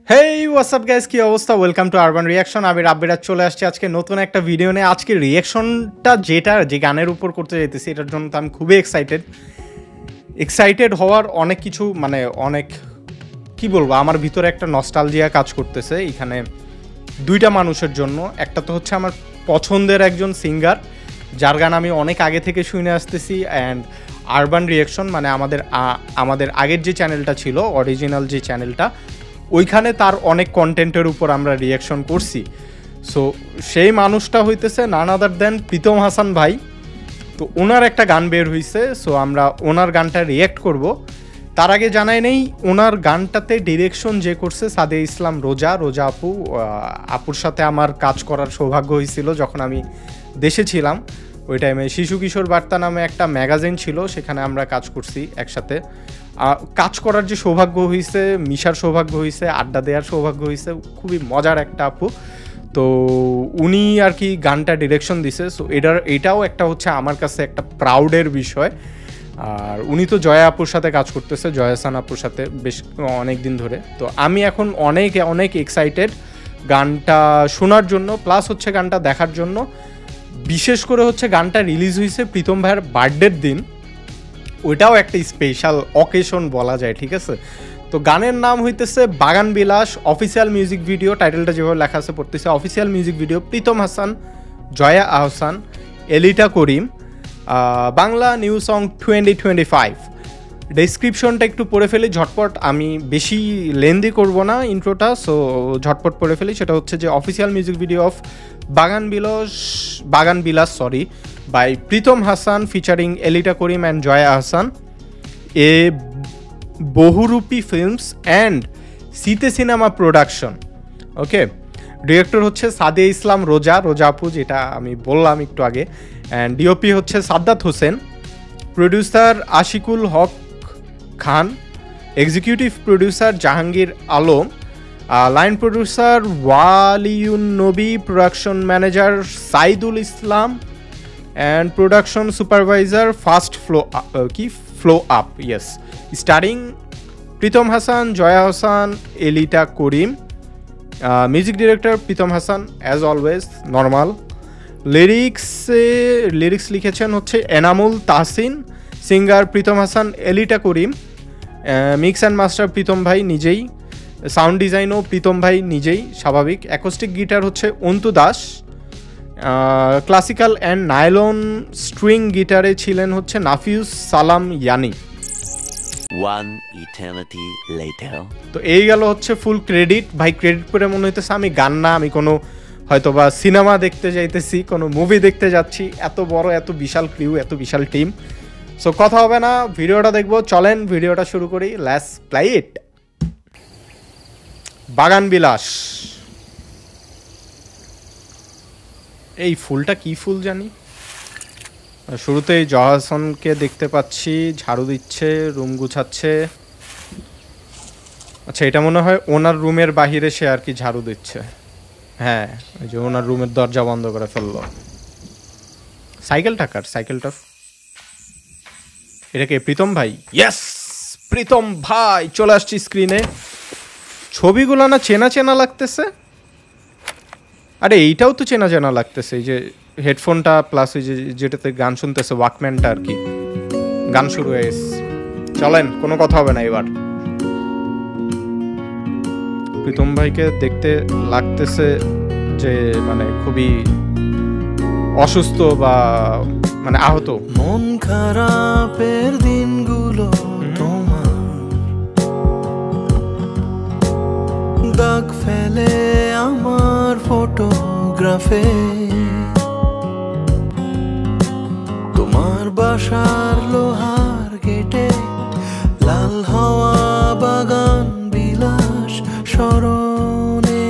হেই WhatsApp guys, কি অবস্থা? Welcome to urban reaction. আমি রাব্বিরাজ চলে আসছি আজকে নতুন একটা ভিডিও নিয়ে। আজকে রিয়াকশনটা যে গানের উপর করতে যাইতেছি, এটার জন্য তো আমি খুবই এক্সাইটেড হওয়ার অনেক কিছু, মানে অনেক কি বলবো, আমার ভিতরে একটা নস্টালজিয়া কাজ করতেছে এখানে দুইটা মানুষের জন্য। একটা তো হচ্ছে আমার পছন্দের একজন সিঙ্গার, যার গান আমি অনেক আগে থেকে শুনে আসতেছি, অ্যান্ড আরবান রিয়াকশন মানে আমাদের আগের যে চ্যানেলটা ছিল, অরিজিনাল যে চ্যানেলটা, ওইখানে তার অনেক কন্টেন্টের উপর আমরা রিয়াকশন করছি। সো সেই মানুষটা হইতেছে নান আদার দেন প্রীতম হাসান ভাই। তো ওনার একটা গান বের হইছে, সো আমরা ওনার গানটা রিয়্যাক্ট করব। তার আগে জানাই নেই, ওনার গানটাতে ডিরেকশন যে করছে সাদিয়া ইসলাম রোজা আপুর সাথে আমার কাজ করার সৌভাগ্য হয়েছিল যখন আমি দেশে ছিলাম। ওই টাইমে শিশু কিশোর বার্তা নামে একটা ম্যাগাজিন ছিল, সেখানে আমরা কাজ করছি একসাথে। কাজ করার যে সৌভাগ্য হয়েছে, মিশার সৌভাগ্য হয়েছে, আড্ডা দেওয়ার সৌভাগ্য হয়েছে, খুবই মজার একটা আপু। তো উনি আর কি গানটা ডিরেকশন দিছে, সো এটাও একটা হচ্ছে আমার কাছে একটা প্রাউডের বিষয়। আর উনি তো জয়া আপুর সাথে কাজ করতেছে, জয়াসান আপুর সাথে বেশ অনেক দিন ধরে। তো আমি এখন অনেক এক্সাইটেড গানটা শোনার জন্য, প্লাস হচ্ছে গানটা দেখার জন্য। বিশেষ করে হচ্ছে গানটা রিলিজ হয়েছে প্রীতম ভাইয়ের বার্থডের দিন, ওইটাও একটা স্পেশাল অকেশন বলা যায়, ঠিক আছে। তো গানের নাম হইতেছে বাগান বিলাস। অফিসিয়াল মিউজিক ভিডিও, টাইটেলটা যেভাবে লেখা আছে পড়তেছে official music video, Pritom Hasan, Joya Ahsan, Elita Karim, Bangla new song 2025। ডেসক্রিপশনটা একটু পড়ে ফেলি ঝটপট, আমি বেশি লেন্দি করব না ইন্ট্রোটা, সো ঝটপট পড়ে ফেলি। সেটা হচ্ছে যে official music video of Bagan Bilash by Pritom Hasan featuring Elita Karim and Joya Ahsan, a Bohurupi films and সিতে সিনেমা প্রোডাকশন। ওকে, ডিরেক্টর হচ্ছে সাদিয়া ইসলাম রোজা আপু, যেটা আমি বললাম একটু আগে, অ্যান্ড ডিওপি হচ্ছে Saddat Hossain, producer Ashikul Haque Khan, executive producer Jahangir Alam, line producer Waliun Nabi, production manager Saidul Islam, and production supervisor first flow up, yes. Starring Pritom Hasan, Joya Hasan, Elita Karim. Music director Pritom Hasan as always normal. Lyrics লিখেছেন হচ্ছে Enamul Tahsin, singer Pritom Hasan, Elita Karim, mix and master Pritom ভাই নিজেই, সাউন্ড ডিজাইনও প্রীতম ভাই নিজেই, স্বাভাবিক। অ্যাকোস্টিক গিটার হচ্ছে Antu Das, classical and nylon string গিটারে ছিলেন হচ্ছে নাফিউস সালাম ইয়ানি। One eternity later. তো এই গেল হচ্ছে ফুল ক্রেডিট। ভাই ক্রেডিট করে মনে হইতেছে আমি গান না, আমি কোনো হয়তো বা সিনেমা দেখতে যাইতেছি, কোনো মুভি দেখতে যাচ্ছি। এত বড়, এত বিশাল ক্রিউ, এত বিশাল টিম। সো কথা হবে না, ভিডিওটা দেখবো। চলেন ভিডিওটা শুরু করি, লেটস প্লে ইট। বাগান বিলাস। এই ফুলটা কি ফুল জানি। শুরুতেই জহাসনকে দেখতে পাচ্ছি, ঝাড়ু দিচ্ছে, রুম গুছাচ্ছে। আচ্ছা, এটা মনে হয় ওনার রুমের বাহিরে সে আর কি ঝাড়ু দিচ্ছে। হ্যাঁ, ওই যে ওনার রুমের দরজা বন্ধ করে ফেললো। সাইকেলটা এটা কে? প্রীতম ভাই। ইয়েস, প্রীতম ভাই চলে আসছি স্ক্রিনে। ছবিগুলো না চেনা চেনা লাগতেছে। আরে এইটাও তো চেনা চেনা লাগতেছে, এই যে হেডফোনটা প্লাস ওই যেটাতে গান শুনতেছে, ওয়াকম্যানটা আর কি। গান শুরু হয়ে গেছে, চলেন, কোনো কথা হবে না এবার। প্রীতম ভাইকে দেখতে লাগতেছে যে মানে খুবই অসুস্থ বা মানে আহত। মন খারাপের দিনগুলো তোমার দাগ ফেলে আমার ফটোগ্রাফে, তোমার বাসার লোহার গেটে লাল হাওয়া বাগান বিলাস স্মরণে,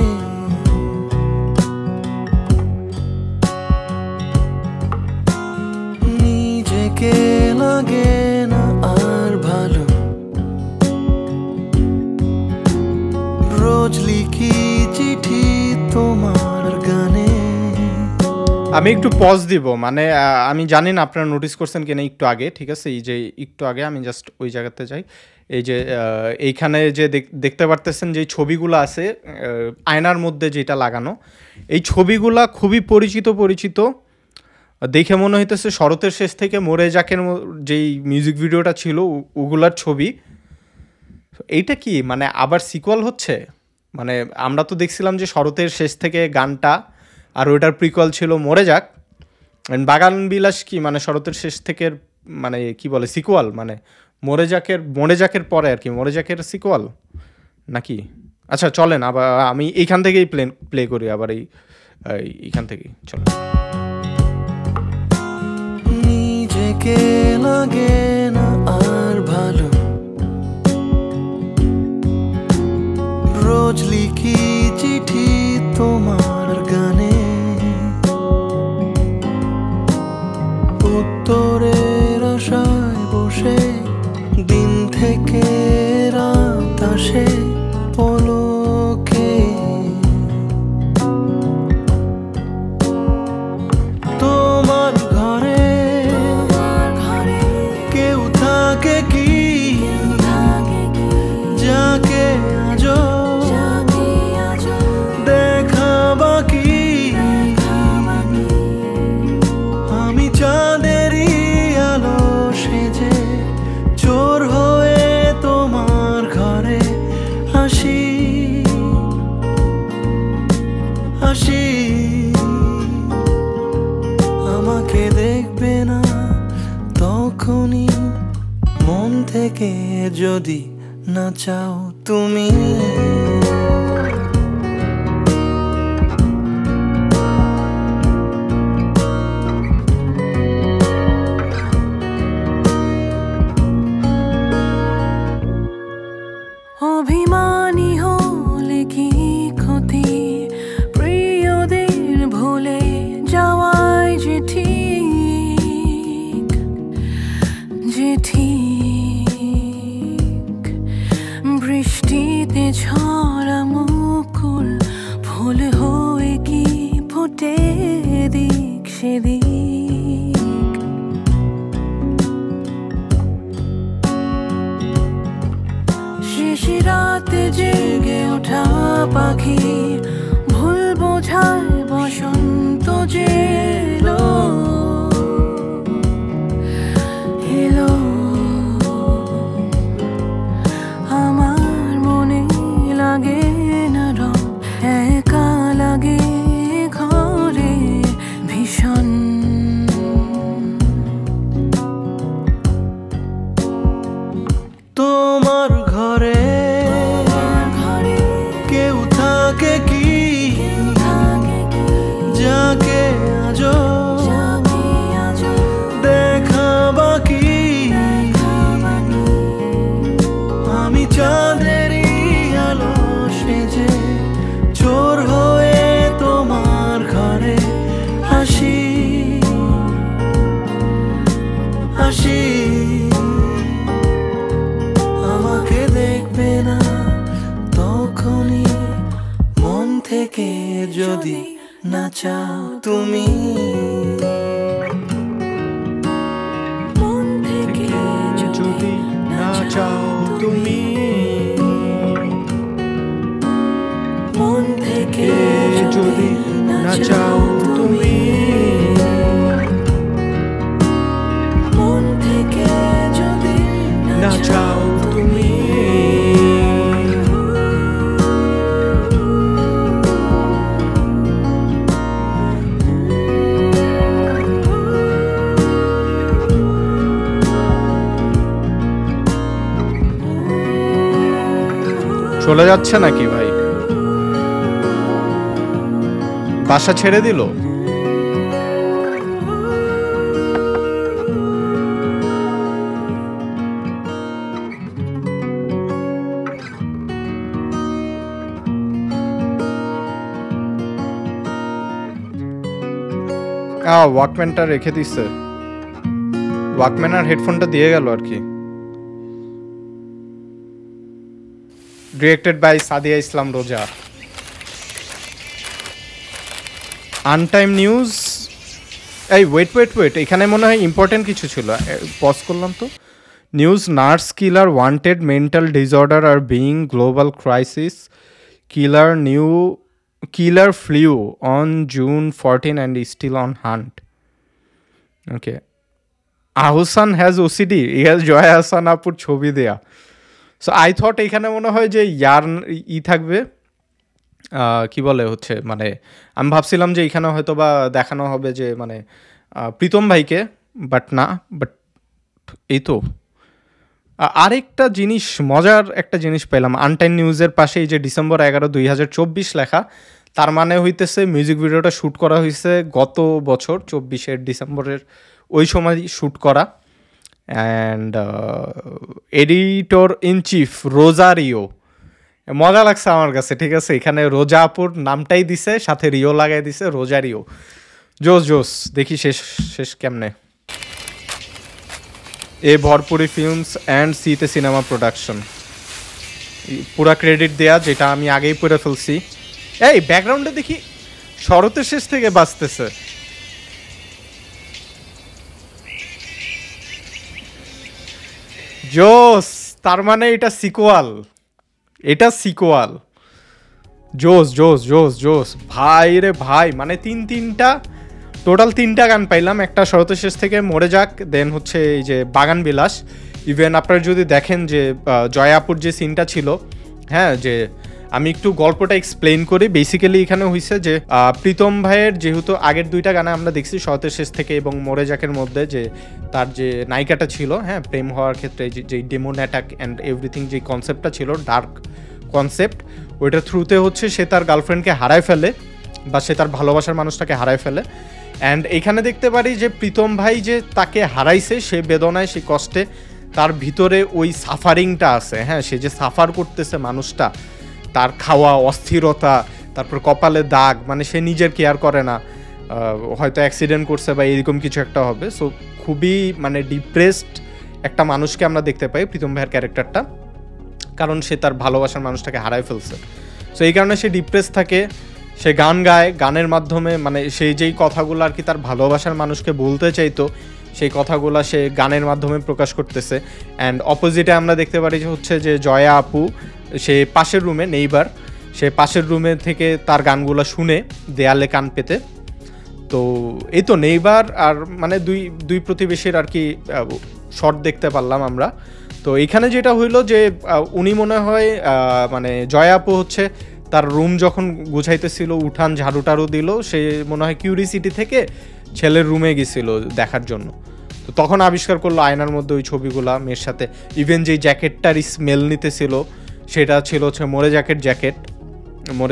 নিজেকে লাগে না আর ভালো, রোজ লিখি চিঠি তোমার গানে, আমি একটু পজ দিব, মানে আমি জানি না আপনারা নোটিস করছেন কিনা একটু আগে, ঠিক আছে, এই যে একটু আগে আমি জাস্ট ওই জায়গাতে যাই। এই যে এইখানে যে দেখতে পারতেছেন যে ছবিগুলো আছে আয়নার মধ্যে যেটা লাগানো, এই ছবিগুলা খুবই পরিচিত দেখে মনে হইতেছে শরতের শেষ থেকে মরে যাকের যেই মিউজিক ভিডিওটা ছিল ওগুলার ছবি। এইটা কি মানে আবার সিকুয়াল হচ্ছে? মানে আমরা তো দেখছিলাম যে শরতের শেষ থেকে গানটা, আর ওইটার প্রিকল ছিল মরে যাক। বাগান বিলাস কি মানে শরতের শেষ থেকে মানে কি বলে সিকুয়াল, মানে মরে যাকের পরে আর কি, মরে যাকের সিকুয়াল নাকি? আচ্ছা চলেন আবার আমি এইখান থেকেই প্লে করি, আবার এইখান থেকেই চলেন। নিজেকে লাগে না আর ভালো, রোজ লিখি চিঠি তোমার গানে, উত্তরের আশায় বসে দিন থেকে রাত আসে পলকে। তোমার ঘরে কেউ থাকে কি, যাকে আজও দেখা বাকি। আমি চাঁদেরই আলো সেজে চোর হয়ে তোমার ঘরে আসি। আমাকে দেখবে না তখনই মন থেকে যদি না চাও তুমি। অভিমানী হলে কি ক্ষতি, প্রিয়দের ভুলে যাওয়াই যে ঠিক, বৃষ্টিতে ঝরা মুকুল ফুল হয়ে কি ফোটে দিক সেদিক। শেষ রাতে জেগে ওঠা পাখি, ভুল বোঝায় বসন্ত যে এলো। আমার মনে লাগে না রং, একা লাগে ঘরে ভীষণ। তোমার ঘরে কেউ থাকে কি, যাকে আজও দেখা বাকি। আমি চাঁদেরই আলো সেজে চোর হয়ে তোমার ঘরে আসি। আমাকে দেখবে না তখনই মন থেকে যদি না চাও তুমি। মন থেকে যদি না চাও তুমি, মন থেকে যদি না চাও তুমি, মন থেকে যদি না চাও তুমি। চলে যাচ্ছে নাকি ভাই? বাসা ছেড়ে দিল? ওয়াকম্যানটা রেখে দিচ্ছে, ওয়াকম্যান আর হেডফোনটা দিয়ে গেল আর কি। ডিরেক্টেড বাই সাদিয়া ইসলাম রোজা। আনটাইম নিউজ এই ওয়েট, এখানে মনে হয় ইম্পর্টেন্ট কিছু ছিল, পজ করলাম তো। News, nurse killer wanted, mental disorder আর being global crisis, killer flew on June 14 and is still on hunt. Okay, Ahsan has OCD, Joya Ahsan আপুর ছবি দেয়া। সো আই থট এখানে মনে হয় যে থাকবে, কি বলে হচ্ছে মানে আমি ভাবছিলাম যে এখানে হয়তো বা দেখানো হবে যে মানে প্রীতম ভাইকে, বাট না। বাট এই তো আরেকটা জিনিস, মজার একটা জিনিস পেলাম আনটাইম নিউজের পাশে, এই যে December 11, 2024 লেখা, তার মানে হইতেছে মিউজিক ভিডিওটা শ্যুট করা হয়েছে গত বছর 24 ডিসেম্বরের ওই সময় শ্যুট করা। And editor in chief Rozario, মজা লাগছে আমার কাছে, ঠিক আছে। এখানে রোজা আপুর নামটাই দিছে, সাথে রিও লাগাই দিছে, রোজারিও। জোস, দেখি শেষ কেমনে। এ ভরপুরি ফিল্মস অ্যান্ড সিতে সিনেমা প্রোডাকশন, পুরা ক্রেডিট দেয়া, যেটা আমি আগেই পড়ে ফেলছি। এই ব্যাকগ্রাউন্ডে দেখি শরতের শেষ থেকে বাঁচতেছে। জোস, তার মানে এটা সিকোয়াল। জোস ভাই রে ভাই, মানে টোটাল তিনটা গান পাইলাম। একটা শরতের শেষ থেকে, মরে যাক, দেন হচ্ছে এই যে বাগান বিলাস। ইভেন আপনারা যদি দেখেন যে জয়াপুর যে সিনটা ছিল, হ্যাঁ, যে আমি একটু গল্পটা এক্সপ্লেন করি। বেসিক্যালি এখানে হয়েছে যে প্রীতম ভাইয়ের যেহেতু আগের দুইটা গানে আমরা দেখছি শরতের শেষ থেকে এবং মরে যাকের মধ্যে, যে তার যে নায়িকাটা ছিল, হ্যাঁ, প্রেম হওয়ার ক্ষেত্রে যে ডেমন অ্যাটাক অ্যান্ড এভরিথিং, যে কনসেপ্টটা ছিল ডার্ক কনসেপ্ট, ওইটার থ্রুতে হচ্ছে সে তার গার্লফ্রেন্ডকে হারায় ফেলে বা সে তার ভালোবাসার মানুষটাকে হারায় ফেলে। অ্যান্ড এখানে দেখতে পারি যে প্রীতম ভাই যে তাকে হারাইছে, সে বেদনায়, সে কষ্টে, তার ভিতরে ওই সাফারিংটা আছে, হ্যাঁ, সে যে সাফার করতেছে মানুষটা, তার খাওয়া, অস্থিরতা, তারপর কপালে দাগ, মানে সে নিজের কেয়ার করে না, হয়তো অ্যাক্সিডেন্ট করছে বা এরকম কিছু একটা হবে। সো খুবই মানে ডিপ্রেসড একটা মানুষকে আমরা দেখতে পাই প্রীতম ভাইয়ের ক্যারেক্টারটা, কারণ সে তার ভালোবাসার মানুষটাকে হারায় ফেলছে। সো এই কারণে সে ডিপ্রেস থাকে, সে গান গায়, গানের মাধ্যমে মানে সেই যেই কথাগুলো আর কি তার ভালোবাসার মানুষকে বলতে চাইতো, সেই কথাগুলো সে গানের মাধ্যমে প্রকাশ করতেছে। অ্যান্ড অপোজিটে আমরা দেখতে পারি যে হচ্ছে যে জয়া আপু, সে পাশের রুমে, নেইবার, সে পাশের রুমে থেকে তার গানগুলো শুনে দেয়ালে কান পেতে। তো এই তো নেইবার আর মানে দুই প্রতিবেশীর আর কি শর্ট দেখতে পারলাম আমরা। তো এখানে যেটা হইলো যে উনি মনে হয় মানে জয়া আপু হচ্ছে তার রুম যখন গুছাইতেছিল, উঠান ঝাড়ু টাড়ু দিল, সে মনে হয় কিউরিসিটি থেকে ছেলের রুমে গেছিল দেখার জন্য। তো তখন আবিষ্কার করলো আয়নার মধ্যে ওই ছবিগুলা মেয়ের সাথে। ইভেন যেই জ্যাকেটটার স্মেল নিতেছিল সেটা ছিল হচ্ছে মরে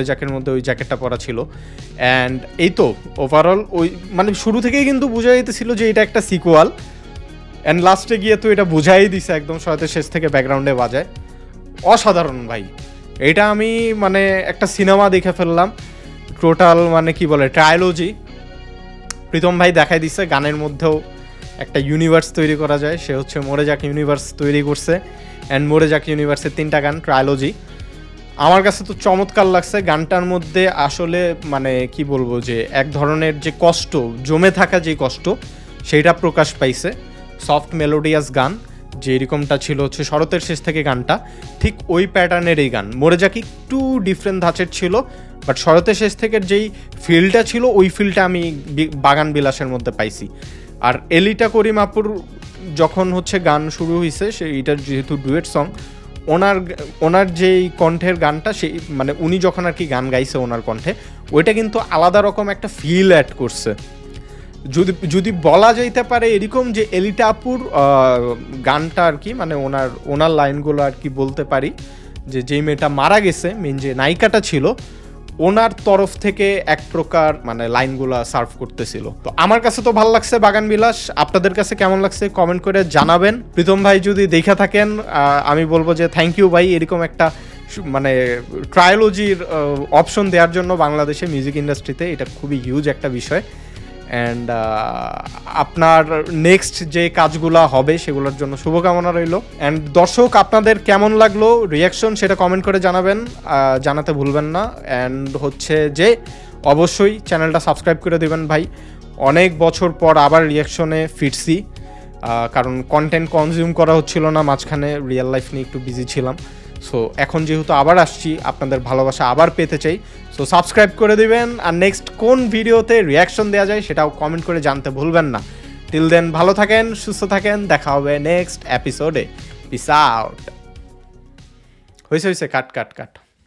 জ্যাকের মধ্যে ওই জ্যাকেটটা পরা ছিল। অ্যান্ড এই তো ওভারঅল ওই মানে শুরু থেকেই কিন্তু বোঝা যেতেছিল যে এটা একটা সিকুয়াল। অ্যান্ড লাস্টে গিয়ে তো এটা বোঝাই দিছে একদম, শরতের শেষ থেকে ব্যাকগ্রাউন্ডে বাজায়। অসাধারণ ভাই, এটা আমি মানে একটা সিনেমা দেখে ফেললাম টোটাল, মানে কি বলে ট্রায়োলজি। প্রীতম ভাই দেখাই দিচ্ছে গানের মধ্যেও একটা ইউনিভার্স তৈরি করা যায়, সে হচ্ছে মরে যাক ইউনিভার্স তৈরি করছে। অ্যান্ড মরে যাক ইউনিভার্সের 3টা গান ট্রায়োলজি আমার কাছে তো চমৎকার লাগছে। গানটার মধ্যে আসলে মানে কি বলবো যে এক ধরনের যে কষ্ট জমে থাকা, যে কষ্ট সেইটা প্রকাশ পাইছে। সফট মেলোডিয়াস গান যে এরকমটা ছিল হচ্ছে শরতের শেষ থেকে গানটা, ঠিক ওই প্যাটার্নের এই গান। মরে যাক একটু ডিফারেন্ট ধাঁচের ছিল, বাট শরতের শেষ থেকের যেই ফিলটা ছিল ওই ফিলটা আমি বাগান বিলাসের মধ্যে পাইছি। আর এলিটা করিম আপুর যখন হচ্ছে গান শুরু হয়েছে, সেইটার যেহেতু ডুয়েট সং, ওনার যেই কণ্ঠের গানটা, সেই মানে উনি যখন আর কি গান গাইছে ওনার কণ্ঠে, ওইটা কিন্তু আলাদা রকম একটা ফিল অ্যাড করছে। যদি বলা যাইতে পারে এরকম যে এলিটা আপুর গানটা আর কি মানে ওনার লাইনগুলো আর কি বলতে পারি যে যেই মেয়েটা মারা গেছে, মেন যে নায়িকাটা ছিল, ওনার তরফ থেকে এক প্রকার মানে লাইনগুলা সার্ভ করতেছিল। তো আমার কাছে তো ভালো লাগছে বাগান বিলাস, আপনাদের কাছে কেমন লাগছে কমেন্ট করে জানাবেন। প্রীতম ভাই যদি দেখে থাকেন আমি বলবো যে থ্যাংক ইউ ভাই, এরকম একটা মানে ট্রায়োলজির অপশন দেওয়ার জন্য বাংলাদেশে মিউজিক ইন্ডাস্ট্রিতে। এটা খুবই হিউজ একটা বিষয়। অ্যান্ড আপনার নেক্সট যে কাজগুলো হবে সেগুলোর জন্য শুভকামনা রইল। অ্যান্ড দর্শক আপনাদের কেমন লাগলো রিয়াকশন সেটা কমেন্ট করে জানাবেন, জানাতে ভুলবেন না। অ্যান্ড হচ্ছে যে অবশ্যই চ্যানেলটা সাবস্ক্রাইব করে দেবেন ভাই, অনেক বছর পর আবার রিয়াকশনে ফিরছি, কারণ কন্টেন্ট কনজিউম করা হচ্ছিল না, মাঝখানে রিয়েল লাইফ নিয়ে একটু বিজি ছিলাম। সো এখন যেহেতু আবার আসছি, আপনাদের ভালোবাসা আবার পেতে চাই, সো সাবস্ক্রাইব করে দিবেন। আর নেক্সট কোন ভিডিওতে রিয়াকশন দেওয়া যায় সেটাও কমেন্ট করে জানতে ভুলবেন না। টিল দেন ভালো থাকেন, সুস্থ থাকেন, দেখা হবে নেক্সট এপিসোডে। Piece out. হয়েছে কাট কাট কাট।